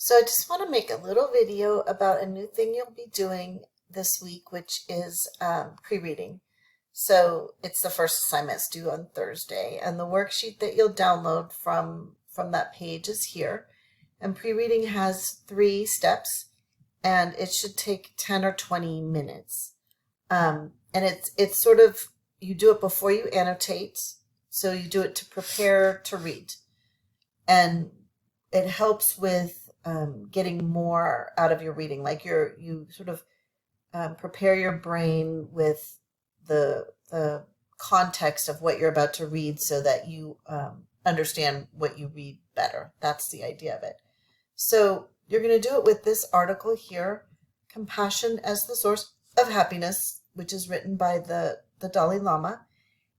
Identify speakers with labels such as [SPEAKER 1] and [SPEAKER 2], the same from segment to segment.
[SPEAKER 1] So I just want to make a little video about a new thing you'll be doing this week, which is pre-reading. So it's the first assignment it's due on Thursday, and the worksheet that you'll download from that page is here. And pre-reading has 3 steps, and it should take 10 or 20 minutes. And it's sort of, you do it before you annotate, so you do it to prepare to read. And it helps with getting more out of your reading. Like you sort of prepare your brain with the context of what you're about to read so that you understand what you read better. That's the idea of it. So you're going to do it with this article here, Compassion as the Source of Happiness, which is written by the Dalai Lama.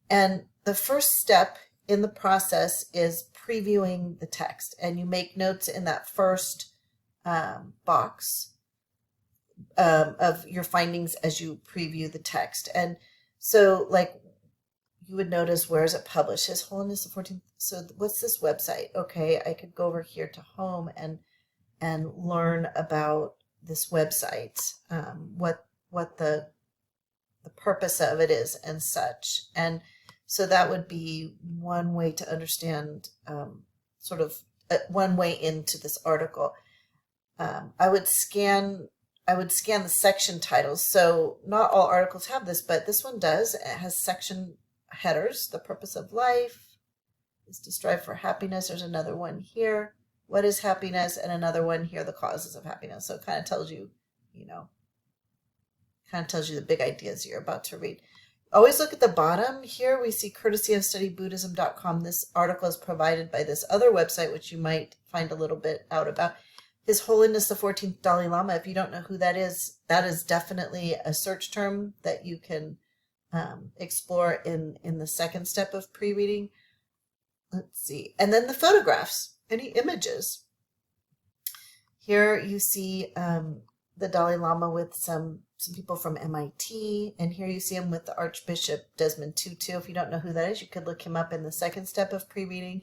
[SPEAKER 1] And the first step in the process is previewing the text, and you make notes in that first box of your findings as you preview the text. And so, like, you would notice, where is it published? His Holiness the 14th. So what's this website? Okay, I could go over here to home and learn about this website, what the purpose of it is and such. And so that would be one way to understand sort of one way into this article. I would scan the section titles. So not all articles have this, but this one does. It has section headers. The purpose of life is to strive for happiness. There's another one here. What is happiness? And another one here, the causes of happiness. So it kind of tells you, the big ideas you're about to read. Always look at the bottom. Here we see, courtesy of studybuddhism.com. This article is provided by this other website, which you might find a little bit out about. His Holiness the 14th Dalai Lama. If you don't know who that is definitely a search term that you can explore in the second step of pre-reading. Let's see. And then the photographs, any images. Here you see the Dalai Lama with some people from MIT, and here you see him with the Archbishop Desmond Tutu. If you don't know who that is, you could look him up in the second step of pre-reading.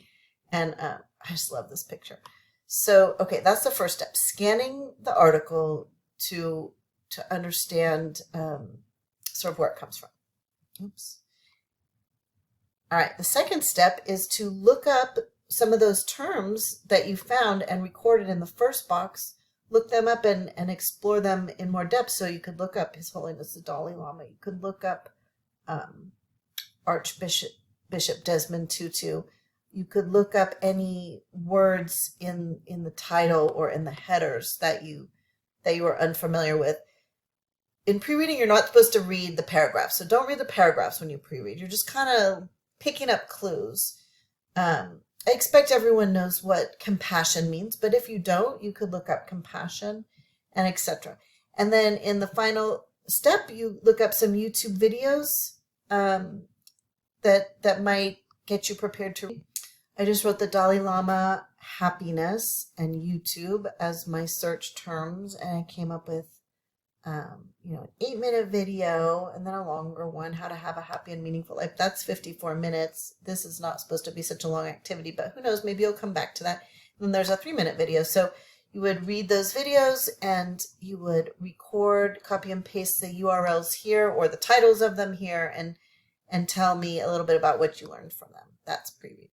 [SPEAKER 1] And I just love this picture. So, okay, that's the first step, scanning the article to understand sort of where it comes from. Oops. All right, the second step is to look up some of those terms that you found and recorded in the first box. Look them up and explore them in more depth. So you could look up His Holiness the Dalai Lama. You could look up Archbishop Desmond Tutu. You could look up any words in the title or in the headers that you were unfamiliar with. In pre-reading, you're not supposed to read the paragraphs. So don't read the paragraphs when you pre-read. You're just kind of picking up clues. I expect everyone knows what compassion means, but if you don't, you could look up compassion and etc. And then in the final step, you look up some YouTube videos that might get you prepared to read. I just wrote the Dalai Lama happiness and YouTube as my search terms, and I came up with an 8-minute video and then a longer one, how to have a happy and meaningful life. That's 54 minutes. This is not supposed to be such a long activity, but who knows, maybe you'll come back to that. And then there's a 3-minute video. So you would read those videos and you would record, copy and paste the URLs here or the titles of them here and tell me a little bit about what you learned from them. That's pre-read.